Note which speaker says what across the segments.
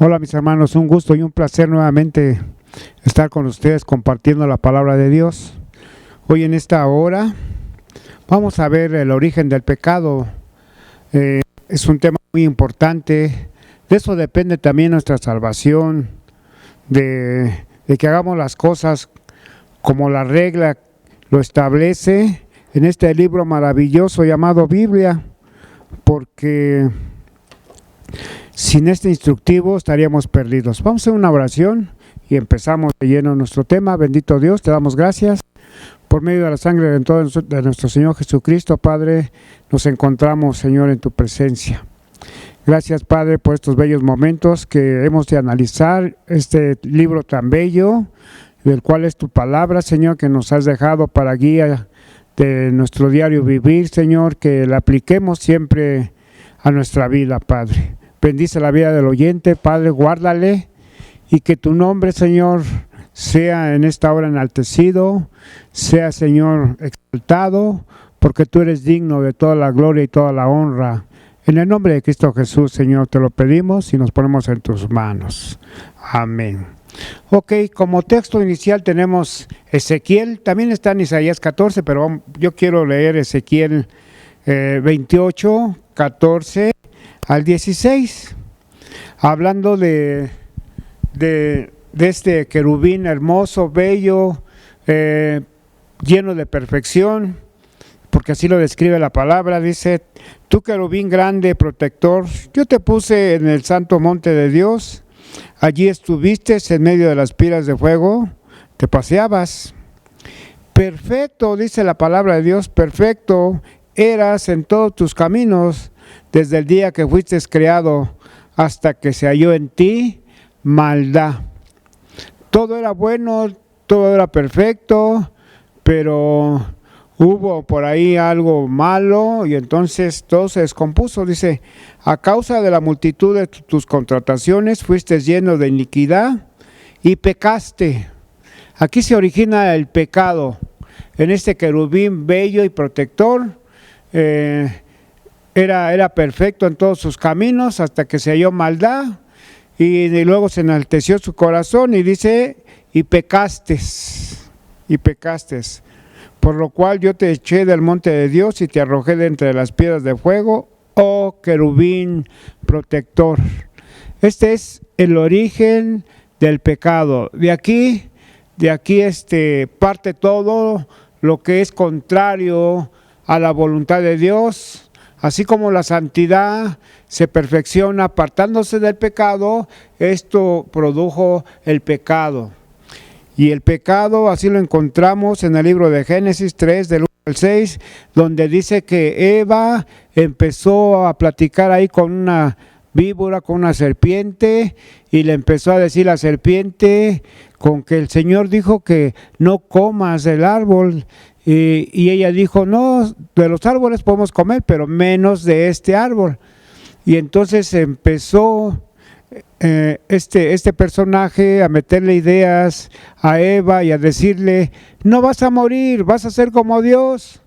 Speaker 1: Hola mis hermanos, un gusto y un placer nuevamente estar con ustedes compartiendo la palabra de Dios. Hoy en esta hora vamos a ver el origen del pecado. Es un tema muy importante. De eso depende también nuestra salvación, de que hagamos las cosas como la regla lo establece en este libro maravilloso llamado Biblia, porque sin este instructivo estaríamos perdidos. Vamos a hacer una oración y empezamos de lleno nuestro tema. Bendito Dios, te damos gracias. Por medio de la sangre de nuestro Señor Jesucristo, Padre, nos encontramos, Señor, en tu presencia. Gracias, Padre, por estos bellos momentos que hemos de analizar este libro tan bello, del cual es tu palabra, Señor, que nos has dejado para guía de nuestro diario vivir, Señor, que la apliquemos siempre a nuestra vida, Padre. Bendice la vida del oyente, Padre, guárdale, y que tu nombre, Señor, sea en esta hora enaltecido, sea, Señor, exaltado, porque tú eres digno de toda la gloria y toda la honra. En el nombre de Cristo Jesús, Señor, te lo pedimos y nos ponemos en tus manos. Amén. Ok, como texto inicial tenemos Ezequiel, también está en Isaías 14, pero yo quiero leer Ezequiel 28, 14 al 16, hablando de este querubín hermoso, bello, lleno de perfección, porque así lo describe la palabra. Dice: tú querubín grande, protector, yo te puse en el santo monte de Dios, allí estuviste en medio de las piras de fuego, te paseabas. Perfecto, dice la palabra de Dios, perfecto eras en todos tus caminos, desde el día que fuiste creado hasta que se halló en ti maldad. Todo era bueno, todo era perfecto, pero hubo por ahí algo malo y entonces todo se descompuso. Dice: a causa de la multitud de tus contrataciones fuiste lleno de iniquidad y pecaste. Aquí se origina el pecado en este querubín bello y protector. Era perfecto en todos sus caminos hasta que se halló maldad y luego se enalteció su corazón y dice: y pecaste, por lo cual yo te eché del monte de Dios y te arrojé de entre las piedras de fuego, oh querubín protector. Este es el origen del pecado. De aquí parte todo lo que es contrario a la voluntad de Dios. Así como la santidad se perfecciona apartándose del pecado, esto produjo el pecado. Y el pecado así lo encontramos en el libro de Génesis 3, del 1 al 6, donde dice que Eva empezó a platicar ahí con una víbora, con una serpiente, y le empezó a decir la serpiente con que el Señor dijo que no comas del árbol. Y ella dijo: no, de los árboles podemos comer, pero menos de este árbol. Y entonces empezó este personaje a meterle ideas a Eva y a decirle: no vas a morir, vas a ser como Dios.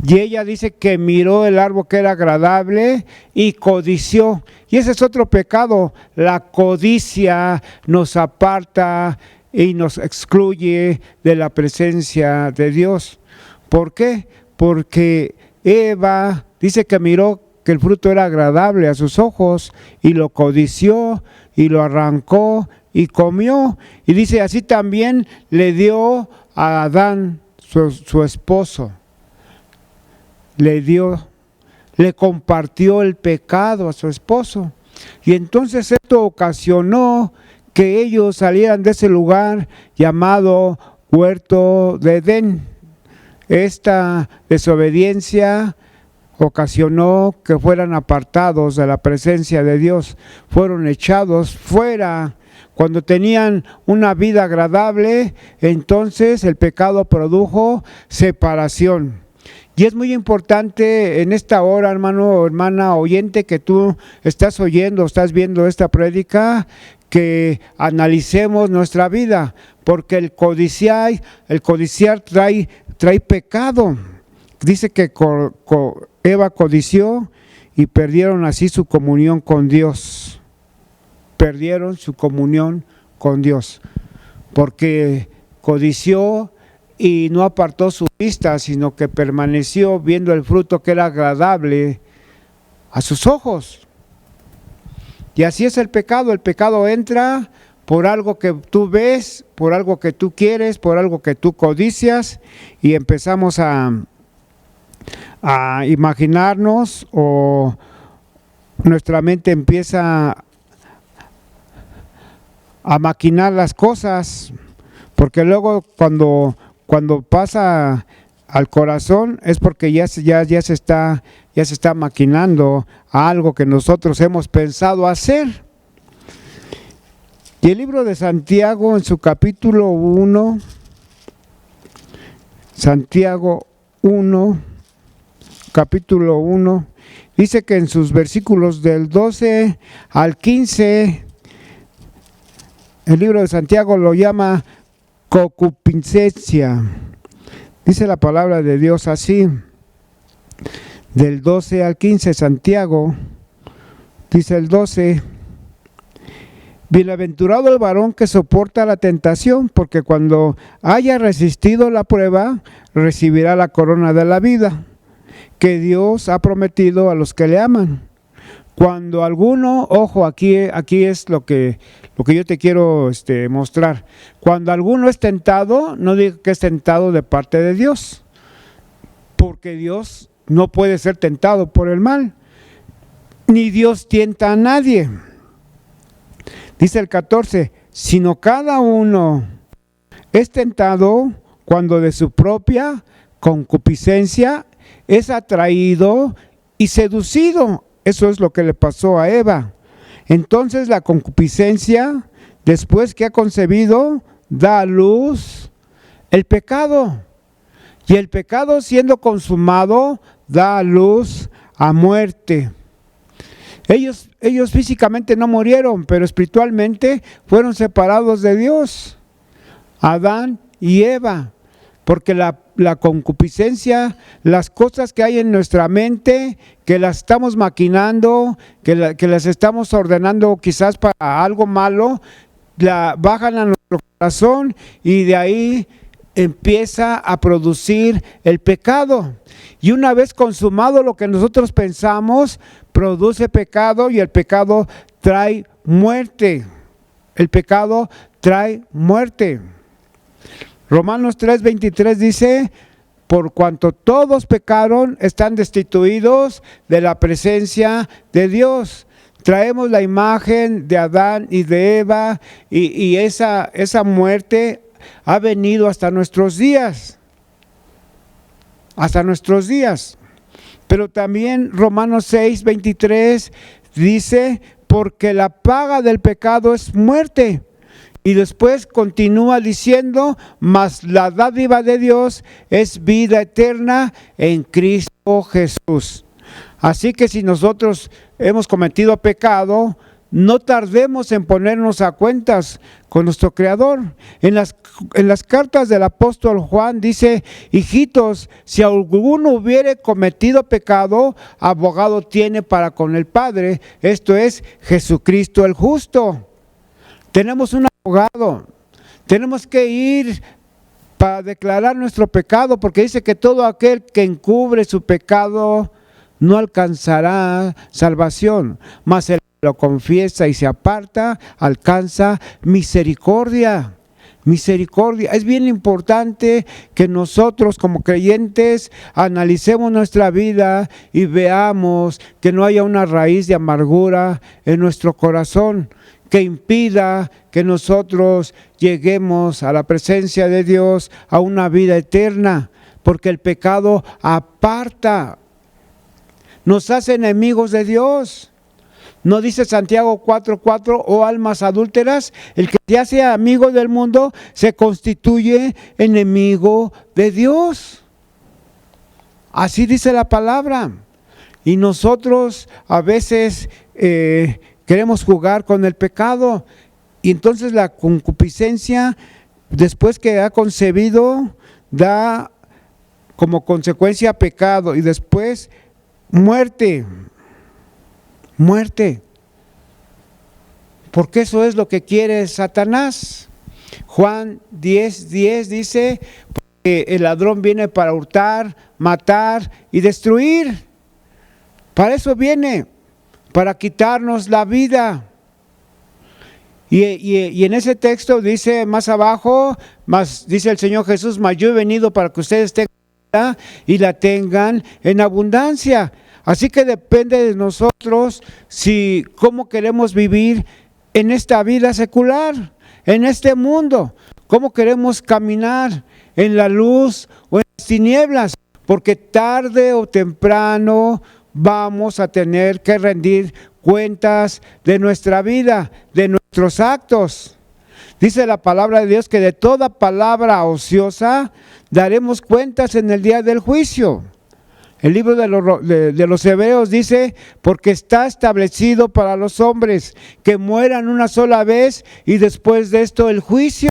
Speaker 1: Y ella dice que miró el árbol que era agradable y codició. Y ese es otro pecado. La codicia nos aparta y nos excluye de la presencia de Dios. ¿Por qué? Porque Eva dice que miró que el fruto era agradable a sus ojos y lo codició y lo arrancó y comió. Y dice: así también le dio a Adán, su esposo. Le compartió el pecado a su esposo. Y entonces esto ocasionó que ellos salieran de ese lugar llamado Huerto de Edén. Esta desobediencia ocasionó que fueran apartados de la presencia de Dios, fueron echados fuera. Cuando tenían una vida agradable, entonces el pecado produjo separación. Y es muy importante en esta hora, hermano o hermana oyente, que tú estás oyendo, estás viendo esta prédica, que analicemos nuestra vida, porque el codiciar trae pecado. Dice que Eva codició y perdieron así su comunión con Dios. perdieron su comunión con Dios, porque codició y no apartó su vista, sino que permaneció viendo el fruto que era agradable a sus ojos. Y así es el pecado entra por algo que tú ves, por algo que tú quieres, por algo que tú codicias, y empezamos a imaginarnos, o nuestra mente empieza a maquinar las cosas, porque luego cuando pasa al corazón es porque ya se está maquinando a algo que nosotros hemos pensado hacer. Y el libro de Santiago, en su capítulo 1, Santiago 1, capítulo 1, dice que en sus versículos del 12 al 15, el libro de Santiago lo llama concupiscencia. Dice la palabra de Dios así, del 12 al 15, Santiago, dice el 12: bienaventurado el varón que soporta la tentación, porque cuando haya resistido la prueba, recibirá la corona de la vida, que Dios ha prometido a los que le aman. Cuando alguno, ojo, aquí es lo que yo te quiero mostrar. Cuando alguno es tentado, no digo que es tentado de parte de Dios, porque Dios no puede ser tentado por el mal, ni Dios tienta a nadie. Dice el 14, sino cada uno es tentado cuando de su propia concupiscencia es atraído y seducido. Eso es lo que le pasó a Eva. Entonces la concupiscencia, después que ha concebido, da a luz el pecado. Y el pecado, siendo consumado, da a luz a muerte. Ellos físicamente no murieron, pero espiritualmente fueron separados de Dios, Adán y Eva, porque la concupiscencia, las cosas que hay en nuestra mente, que las estamos maquinando, que las estamos ordenando quizás para algo malo, bajan a nuestro corazón y de ahí empieza a producir el pecado. Y una vez consumado lo que nosotros pensamos, produce pecado, y el pecado trae muerte. El pecado trae muerte. Romanos 3:23 dice: por cuanto todos pecaron, están destituidos de la presencia de Dios. Traemos la imagen de Adán y de Eva, y esa muerte ha venido hasta nuestros días. Hasta nuestros días. Pero también Romanos 6:23 dice: porque la paga del pecado es muerte. Y después continúa diciendo: mas la dádiva de Dios es vida eterna en Cristo Jesús. Así que si nosotros hemos cometido pecado, no tardemos en ponernos a cuentas con nuestro Creador. En las cartas del apóstol Juan dice: hijitos, si alguno hubiere cometido pecado, abogado tiene para con el Padre, esto es Jesucristo el justo. Tenemos un abogado, tenemos que ir para declarar nuestro pecado, porque dice que todo aquel que encubre su pecado no alcanzará salvación, mas el que lo confiesa y se aparta alcanza misericordia. Misericordia. Es bien importante que nosotros como creyentes analicemos nuestra vida y veamos que no haya una raíz de amargura en nuestro corazón que impida que nosotros lleguemos a la presencia de Dios, a una vida eterna, porque el pecado aparta, nos hace enemigos de Dios. ¿No dice Santiago 4:4, oh almas adúlteras, el que se hace amigo del mundo se constituye enemigo de Dios? Así dice la palabra. Y nosotros a veces queremos jugar con el pecado, y entonces la concupiscencia, después que ha concebido, da como consecuencia pecado, y después muerte. porque eso es lo que quiere Satanás. Juan 10:10 dice que el ladrón viene para hurtar, matar y destruir. Para eso viene, para quitarnos la vida. Y en ese texto dice más abajo, dice el Señor Jesús, mas yo he venido para que ustedes tengan vida y la tengan en abundancia. Así que depende de nosotros si cómo queremos vivir en esta vida secular, en este mundo, cómo queremos caminar en la luz o en las tinieblas, porque tarde o temprano vamos a tener que rendir cuentas de nuestra vida, de nuestros actos. Dice la palabra de Dios que de toda palabra ociosa daremos cuentas en el día del juicio. El libro de los Hebreos dice, porque está establecido para los hombres que mueran una sola vez y después de esto el juicio.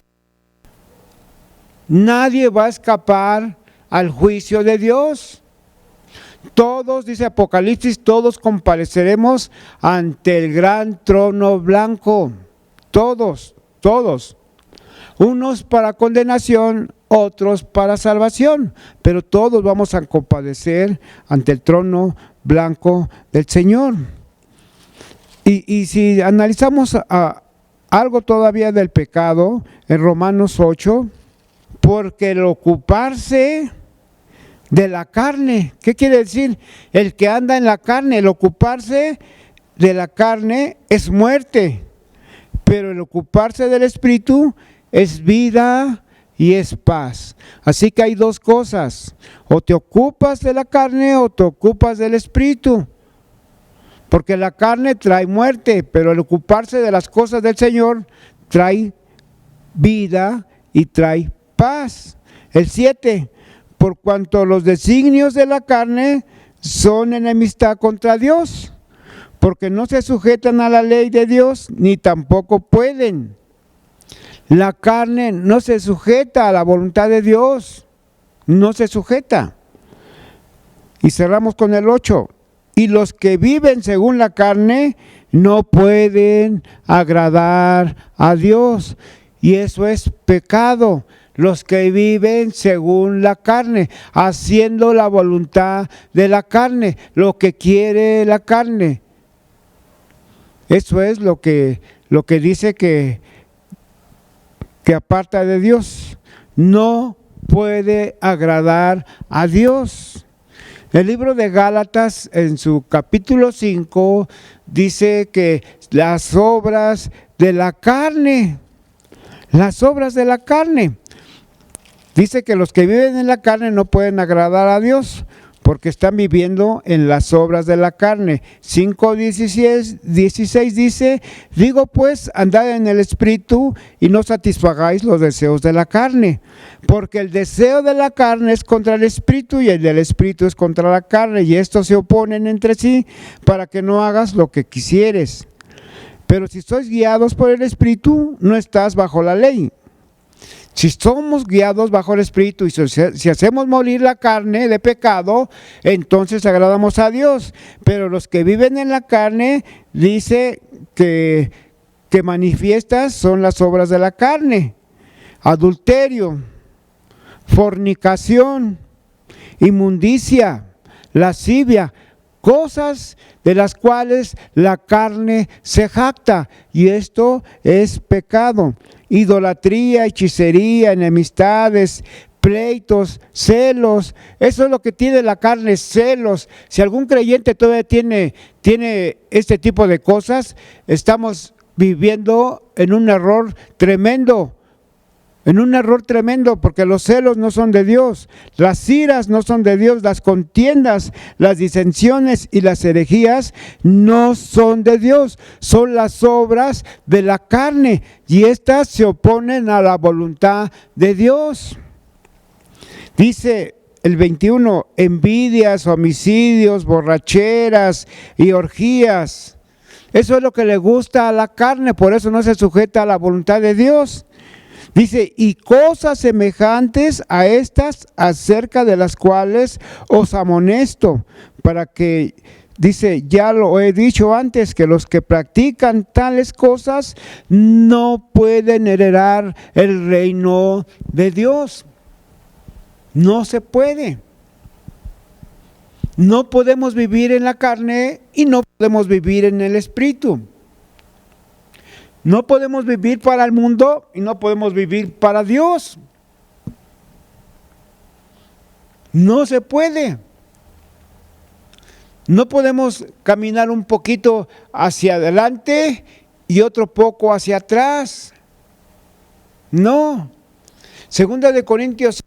Speaker 1: Nadie va a escapar al juicio de Dios. Todos, dice Apocalipsis, todos compareceremos ante el gran trono blanco. Todos. Unos para condenación, otros para salvación, pero todos vamos a compadecer ante el trono blanco del Señor. Y si analizamos algo todavía del pecado, en Romanos 8, porque el ocuparse de la carne, ¿qué quiere decir? El que anda en la carne, el ocuparse de la carne es muerte, pero el ocuparse del Espíritu es vida y es paz. Así que hay dos cosas, o te ocupas de la carne o te ocupas del Espíritu, porque la carne trae muerte, pero el ocuparse de las cosas del Señor trae vida y trae paz. El 7, por cuanto los designios de la carne son enemistad contra Dios, porque no se sujetan a la ley de Dios, ni tampoco pueden. La carne no se sujeta a la voluntad de Dios, no se sujeta. Y cerramos con el 8. Y los que viven según la carne no pueden agradar a Dios. Y eso es pecado. Los que viven según la carne, haciendo la voluntad de la carne, lo que quiere la carne. Eso es lo que dice que aparta de Dios. No puede agradar a Dios. El libro de Gálatas, en su capítulo 5, dice que las obras de la carne, dice que los que viven en la carne no pueden agradar a Dios, porque están viviendo en las obras de la carne. 5:16 dice, digo pues, andad en el Espíritu y no satisfagáis los deseos de la carne, porque el deseo de la carne es contra el Espíritu y el del Espíritu es contra la carne, y estos se oponen entre sí para que no hagas lo que quisieres. Pero si sois guiados por el Espíritu, no estás bajo la ley. Si somos guiados bajo el Espíritu y si hacemos morir la carne de pecado, entonces agradamos a Dios. Pero los que viven en la carne, dice que manifiestas son las obras de la carne: adulterio, fornicación, inmundicia, lascivia, cosas de las cuales la carne se jacta, y esto es pecado. Idolatría, hechicería, enemistades, pleitos, celos. Eso es lo que tiene la carne, celos. Si algún creyente todavía tiene este tipo de cosas, estamos viviendo en un error tremendo. Porque los celos no son de Dios, las iras no son de Dios, las contiendas, las disensiones y las herejías no son de Dios, son las obras de la carne, y estas se oponen a la voluntad de Dios. Dice el 21, envidias, homicidios, borracheras y orgías. Eso es lo que le gusta a la carne, por eso no se sujeta a la voluntad de Dios. Dice, y cosas semejantes a estas, acerca de las cuales os amonesto, para que dice, ya lo he dicho antes, que los que practican tales cosas no pueden heredar el reino de Dios. No se puede. No podemos vivir en la carne y no podemos vivir en el espíritu. No podemos vivir para el mundo y no podemos vivir para Dios. No se puede. No podemos caminar un poquito hacia adelante y otro poco hacia atrás. No. Segunda de Corintios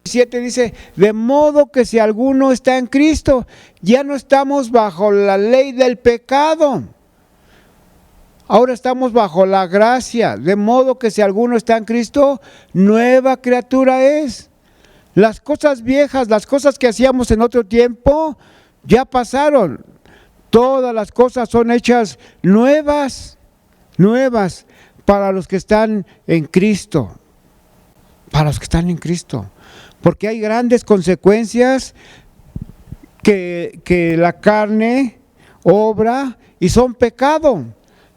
Speaker 1: 7 dice, de modo que si alguno está en Cristo, ya no estamos bajo la ley del pecado. Ahora estamos bajo la gracia. De modo que si alguno está en Cristo, nueva criatura es. Las cosas viejas, las cosas que hacíamos en otro tiempo, ya pasaron. Todas las cosas son hechas nuevas, nuevas para los que están en Cristo. Para los que están en Cristo. Porque hay grandes consecuencias que la carne obra y son pecado.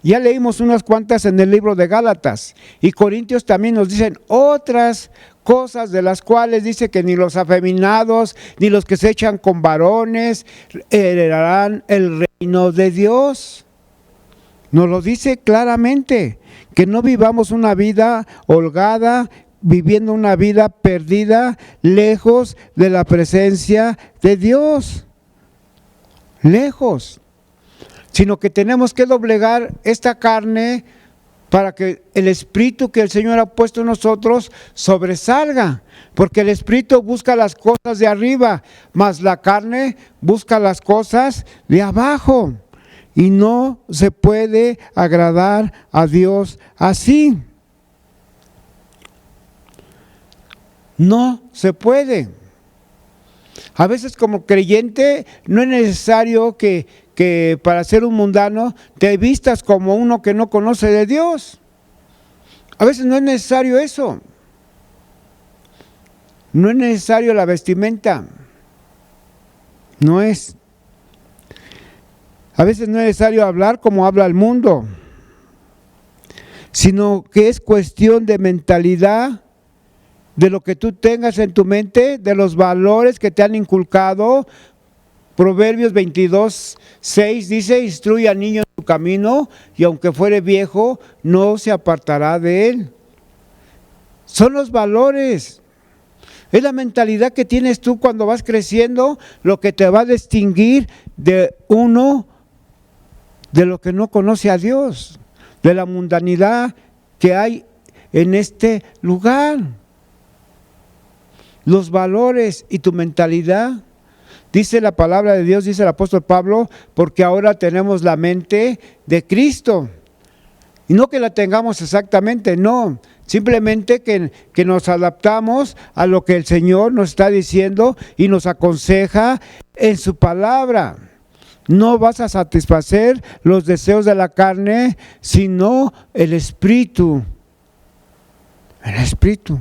Speaker 1: Ya leímos unas cuantas en el libro de Gálatas. Y Corintios también nos dicen otras cosas de las cuales dice que ni los afeminados, ni los que se echan con varones heredarán el reino de Dios. Nos lo dice claramente, que no vivamos una vida holgada, viviendo una vida perdida, lejos de la presencia de Dios. Lejos. Sino que tenemos que doblegar esta carne para que el espíritu que el Señor ha puesto en nosotros sobresalga, porque el espíritu busca las cosas de arriba, mas la carne busca las cosas de abajo, y no se puede agradar a Dios así. No se puede. A veces como creyente no es necesario que para ser un mundano te vistas como uno que no conoce de Dios. A veces no es necesario eso. No es necesario la vestimenta. No es. A veces no es necesario hablar como habla el mundo, sino que es cuestión de mentalidad, de lo que tú tengas en tu mente, de los valores que te han inculcado. Proverbios 22:6 dice, instruye al niño en su camino, y aunque fuere viejo, no se apartará de él. Son los valores. Es la mentalidad que tienes tú cuando vas creciendo, lo que te va a distinguir de uno de lo que no conoce a Dios, de la mundanidad que hay en este lugar. Los valores y tu mentalidad. Dice la palabra de Dios, dice el apóstol Pablo, porque ahora tenemos la mente de Cristo. Y no que la tengamos exactamente, no. Simplemente que nos adaptamos a lo que el Señor nos está diciendo y nos aconseja en su palabra. No vas a satisfacer los deseos de la carne, sino el Espíritu. El Espíritu.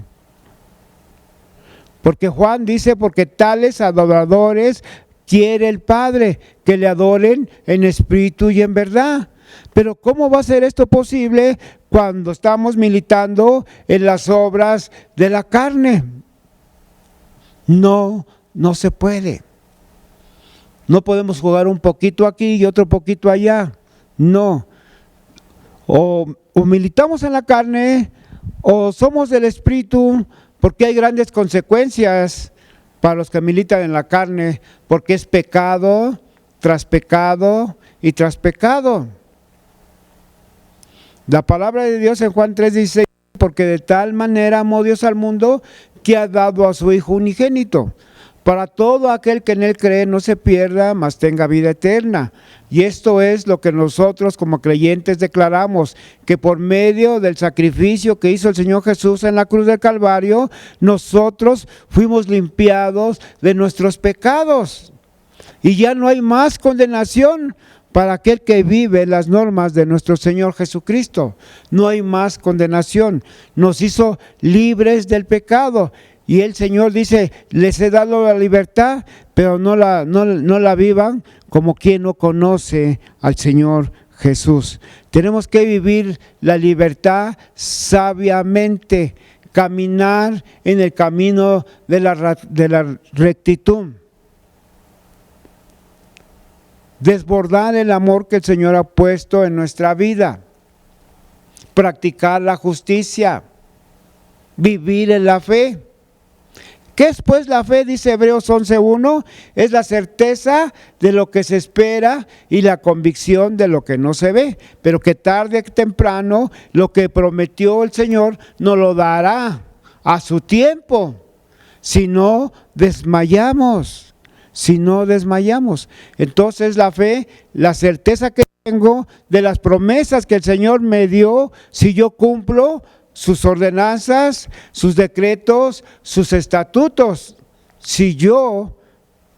Speaker 1: Porque Juan dice, porque tales adoradores quiere el Padre, que le adoren en espíritu y en verdad. Pero ¿cómo va a ser esto posible cuando estamos militando en las obras de la carne? No se puede. No podemos jugar un poquito aquí y otro poquito allá. No. O militamos en la carne, o somos del espíritu, porque hay grandes consecuencias para los que militan en la carne, porque es pecado tras pecado y tras pecado. La palabra de Dios en Juan 3:16, porque de tal manera amó Dios al mundo que ha dado a su Hijo unigénito, para todo aquel que en él cree no se pierda, mas tenga vida eterna. Y esto es lo que nosotros como creyentes declaramos, que por medio del sacrificio que hizo el Señor Jesús en la cruz del Calvario, nosotros fuimos limpiados de nuestros pecados. Y ya no hay más condenación para aquel que vive las normas de nuestro Señor Jesucristo. No hay más condenación. Nos hizo libres del pecado. y el Señor dice, les he dado la libertad, pero no la vivan como quien no conoce al Señor Jesús. Tenemos que vivir la libertad sabiamente, caminar en el camino de la rectitud, desbordar el amor que el Señor ha puesto en nuestra vida, practicar la justicia, vivir en la fe. ¿Qué es pues la fe? Dice Hebreos 11:1, es la certeza de lo que se espera y la convicción de lo que no se ve, pero que tarde que temprano lo que prometió el Señor nos lo dará a su tiempo, si no desmayamos. Entonces la fe, la certeza que tengo de las promesas que el Señor me dio, si yo cumplo sus ordenanzas, sus decretos, sus estatutos. Si yo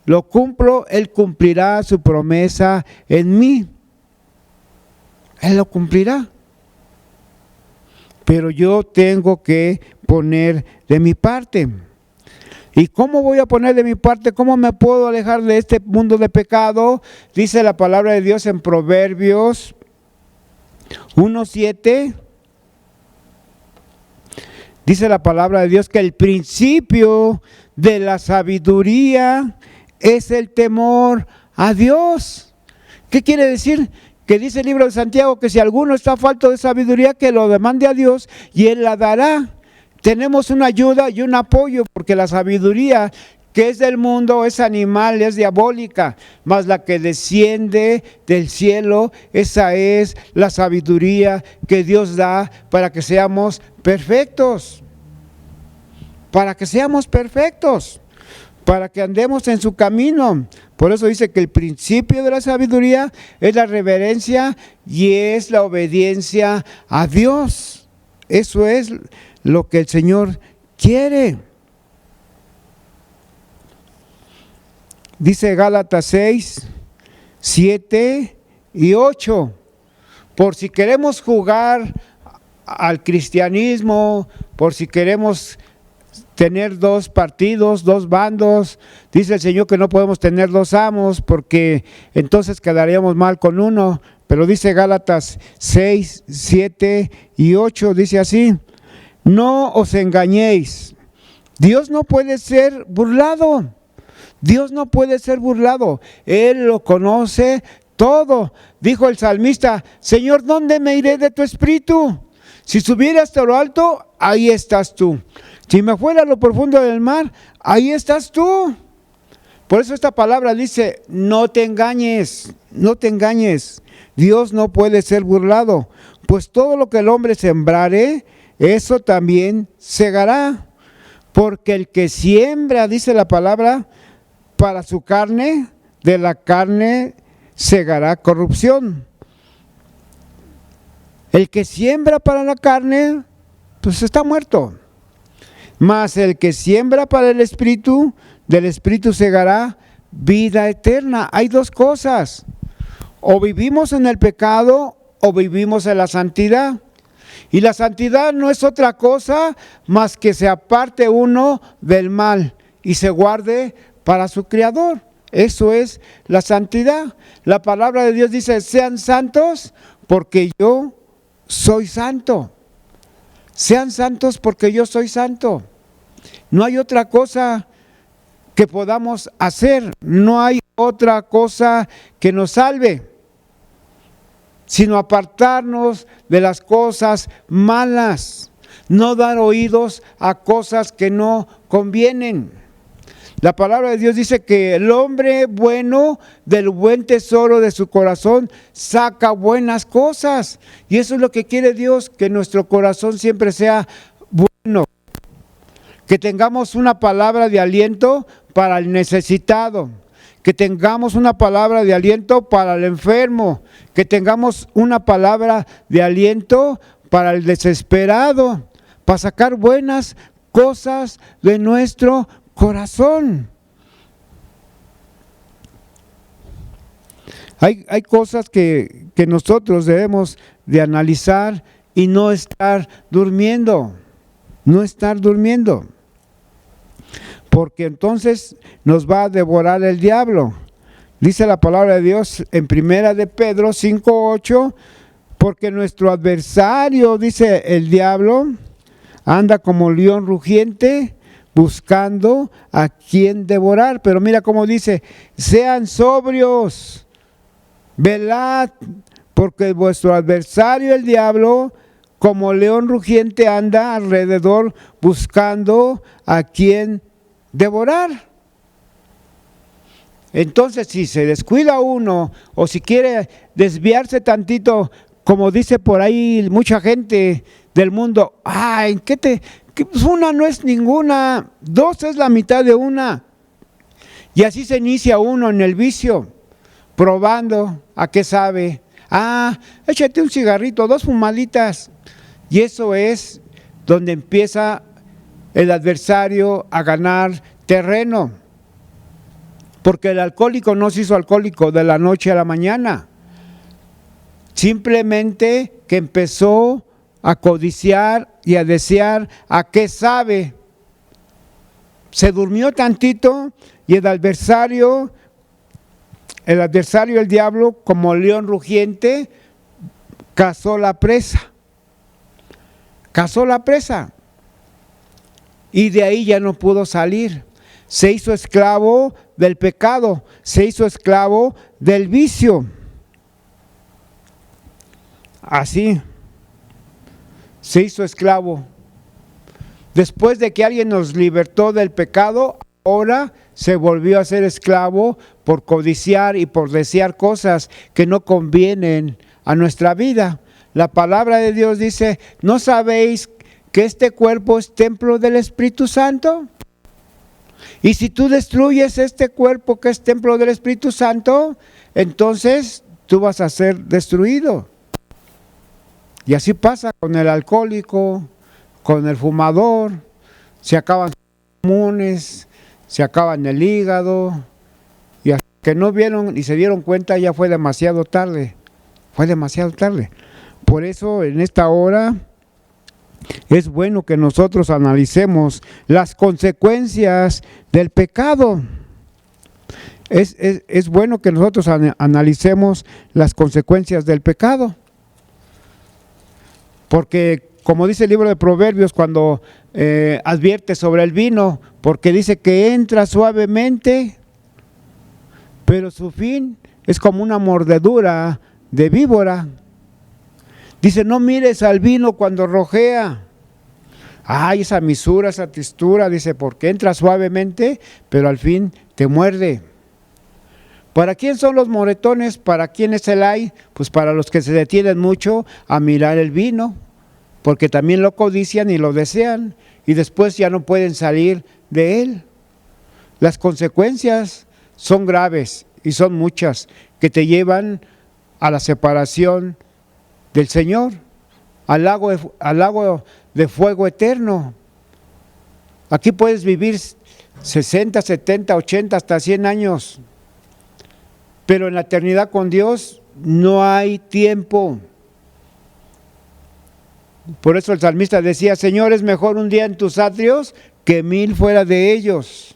Speaker 1: lo cumplo, Él cumplirá su promesa en mí. Él lo cumplirá. Pero yo tengo que poner de mi parte. ¿Y cómo voy a poner de mi parte? ¿Cómo me puedo alejar de este mundo de pecado? Dice la palabra de Dios en Proverbios 1:7. Dice la palabra de Dios que el principio de la sabiduría es el temor a Dios. ¿Qué quiere decir? Que dice el libro de Santiago que si alguno está falto de sabiduría, que lo demande a Dios y Él la dará. Tenemos una ayuda y un apoyo, porque la sabiduría que es del mundo es animal, es diabólica, mas la que desciende del cielo, esa es la sabiduría que Dios da para que seamos perfectos, para que andemos en su camino. Por eso dice que el principio de la sabiduría es la reverencia y es la obediencia a Dios. Eso es lo que el Señor quiere. Dice Gálatas 6, 7 y 8. Por si queremos jugar al cristianismo, por si queremos tener dos partidos, dos bandos, dice el Señor que no podemos tener dos amos, porque entonces quedaríamos mal con uno. Pero dice Gálatas 6, 7 y 8, dice así: no os engañéis, Dios no puede ser burlado. Dios no puede ser burlado, Él lo conoce todo. Dijo el salmista: Señor, ¿dónde me iré de tu espíritu? Si subiera hasta lo alto, ahí estás tú. Si me fuera a lo profundo del mar, ahí estás tú. Por eso esta palabra dice: no te engañes, no te engañes. Dios no puede ser burlado, pues todo lo que el hombre sembrare, eso también segará. Porque el que siembra, dice la palabra, para su carne, de la carne segará corrupción. El que siembra para la carne, pues está muerto. Mas el que siembra para el espíritu, del espíritu segará vida eterna. Hay dos cosas: o vivimos en el pecado o vivimos en la santidad. Y la santidad no es otra cosa más que se aparte uno del mal y se guarde para su Creador. Eso es la santidad. La palabra de Dios dice: sean santos porque yo soy santo. Sean santos porque yo soy santo. No hay otra cosa que podamos hacer, no hay otra cosa que nos salve, sino apartarnos de las cosas malas, no dar oídos a cosas que no convienen. La palabra de Dios dice que el hombre bueno del buen tesoro de su corazón saca buenas cosas. Y eso es lo que quiere Dios, que nuestro corazón siempre sea bueno. Que tengamos una palabra de aliento para el necesitado. Que tengamos una palabra de aliento para el enfermo. Que tengamos una palabra de aliento para el desesperado. Para sacar buenas cosas de nuestro corazón. Hay cosas que nosotros debemos de analizar y no estar durmiendo. No estar durmiendo. porque entonces nos va a devorar el diablo. Dice la palabra de Dios en Primera de Pedro 5:8, porque nuestro adversario, dice el diablo, anda como león rugiente buscando a quien devorar. Pero mira cómo dice: sean sobrios, velad, porque vuestro adversario el diablo como león rugiente anda alrededor buscando a quien devorar. Entonces, si se descuida uno o si quiere desviarse tantito, como dice por ahí mucha gente del mundo, ay, pues una no es ninguna, dos es la mitad de una. Y así se inicia uno en el vicio, probando a qué sabe. Échate un cigarrito, 2 fumaditas. Y eso es donde empieza el adversario a ganar terreno. Porque el alcohólico no se hizo alcohólico de la noche a la mañana. Simplemente que empezó a codiciar y a desear a qué sabe. Se durmió tantito y el adversario, el diablo, como león rugiente, cazó la presa. Cazó la presa. Y de ahí ya no pudo salir. Se hizo esclavo del pecado, se hizo esclavo del vicio. Así, se hizo esclavo. Después de que alguien nos libertó del pecado, ahora se volvió a ser esclavo por codiciar y por desear cosas que no convienen a nuestra vida. La palabra de Dios dice: ¿no sabéis que este cuerpo es templo del Espíritu Santo? Y si tú destruyes este cuerpo que es templo del Espíritu Santo, entonces tú vas a ser destruido. Y así pasa con el alcohólico, con el fumador, se acaban sus pulmones, se acaban el hígado, y hasta que no vieron y se dieron cuenta ya fue demasiado tarde, Por eso en esta hora es bueno que nosotros analicemos las consecuencias del pecado. Es bueno que nosotros analicemos las consecuencias del pecado. Porque, como dice el libro de Proverbios, cuando advierte sobre el vino, porque dice que entra suavemente, pero su fin es como una mordedura de víbora. Dice: no mires al vino cuando rojea. Esa misura, esa textura, dice, porque entra suavemente, pero al fin te muerde. ¿Para quién son los moretones? ¿Para quién es el ay? Pues para los que se detienen mucho a mirar el vino, porque también lo codician y lo desean, y después ya no pueden salir de él. Las consecuencias son graves y son muchas, que te llevan a la separación del Señor, al lago de fuego eterno. Aquí puedes vivir 60, 70, 80, hasta 100 años, pero en la eternidad con Dios no hay tiempo. Por eso el salmista decía: Señor, es mejor un día en tus atrios que 1000 fuera de ellos.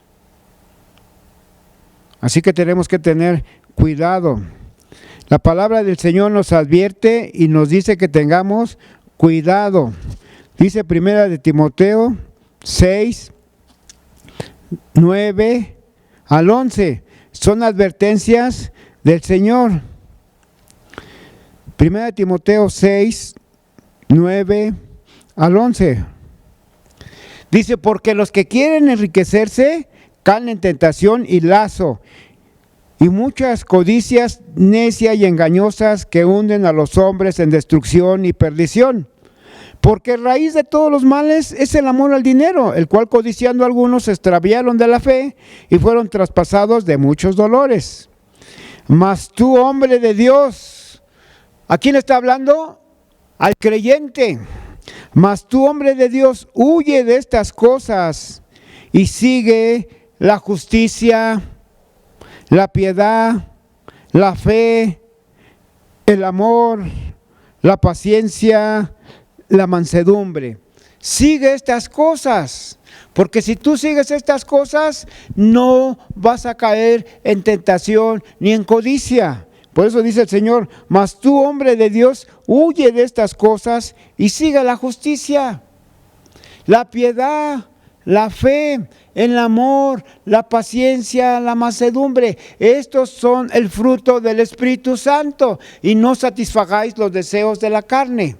Speaker 1: Así que tenemos que tener cuidado. La palabra del Señor nos advierte y nos dice que tengamos cuidado. Dice Primera de Timoteo 6, 9 al 11. Son advertencias del Señor. Primera de Timoteo 6, 9 al 11. Dice: porque los que quieren enriquecerse caen en tentación y lazo, y muchas codicias necias y engañosas que hunden a los hombres en destrucción y perdición. Porque raíz de todos los males es el amor al dinero, el cual codiciando algunos se extraviaron de la fe y fueron traspasados de muchos dolores. Mas tú, hombre de Dios, ¿a quién está hablando? Al creyente. Mas tú, hombre de Dios, huye de estas cosas y sigue la justicia, la piedad, la fe, el amor, la paciencia, la mansedumbre. Sigue estas cosas, porque si tú sigues estas cosas, no vas a caer en tentación ni en codicia. Por eso dice el Señor, mas tú, hombre de Dios, huye de estas cosas y sigue la justicia, la piedad, la fe, el amor, la paciencia, la mansedumbre. Estos son el fruto del Espíritu Santo. Y no satisfagáis los deseos de la carne.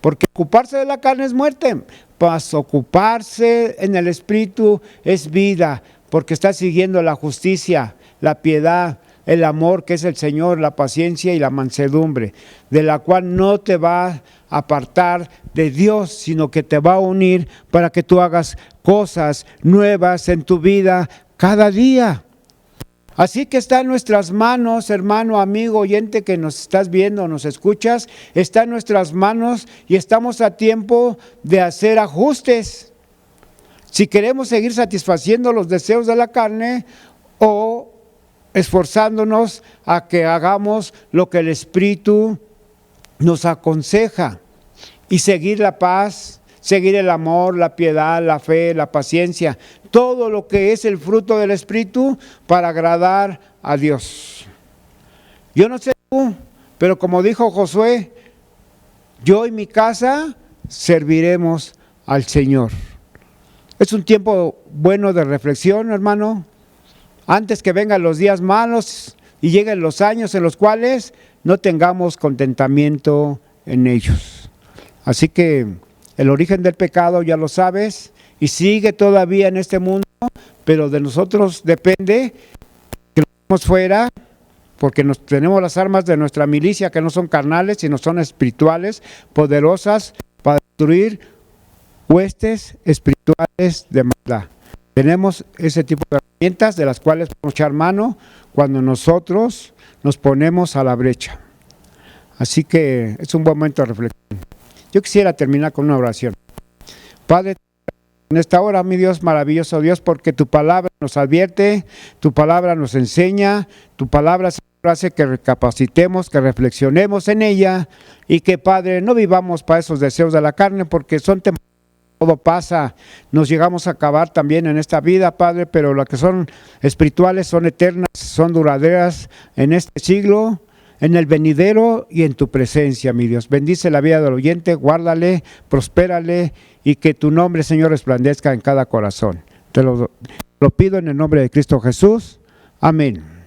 Speaker 1: Porque ocuparse de la carne es muerte, mas ocuparse en el Espíritu es vida, porque está siguiendo la justicia, la piedad, el amor que es el Señor, la paciencia y la mansedumbre, de la cual no te va a apartar de Dios, sino que te va a unir para que tú hagas cosas nuevas en tu vida cada día. Así que está en nuestras manos, hermano, amigo, oyente que nos estás viendo, nos escuchas, está en nuestras manos y estamos a tiempo de hacer ajustes. Si queremos seguir satisfaciendo los deseos de la carne o esforzándonos a que hagamos lo que el Espíritu nos aconseja y seguir la paz, seguir el amor, la piedad, la fe, la paciencia, todo lo que es el fruto del Espíritu para agradar a Dios. Yo no sé tú, pero como dijo Josué, yo y mi casa serviremos al Señor. Es un tiempo bueno de reflexión, hermano, antes que vengan los días malos y lleguen los años en los cuales no tengamos contentamiento en ellos. Así que el origen del pecado ya lo sabes y sigue todavía en este mundo, pero de nosotros depende que lo dejemos fuera, porque tenemos las armas de nuestra milicia que no son carnales, sino son espirituales, poderosas para destruir huestes espirituales de maldad. Tenemos ese tipo de herramientas de las cuales podemos echar mano cuando nosotros nos ponemos a la brecha. Así que es un buen momento de reflexión. Yo quisiera terminar con una oración. Padre, en esta hora, mi Dios, maravilloso Dios, porque tu palabra nos advierte, tu palabra nos enseña, tu palabra hace que recapacitemos, que reflexionemos en ella y que, Padre, no vivamos para esos deseos de la carne, porque son temporales. Todo pasa, nos llegamos a acabar también en esta vida, Padre, pero las que son espirituales son eternas, son duraderas en este siglo, en el venidero y en tu presencia, mi Dios. Bendice la vida del oyente, guárdale, prospérale y que tu nombre, Señor, resplandezca en cada corazón. Te lo pido en el nombre de Cristo Jesús. Amén.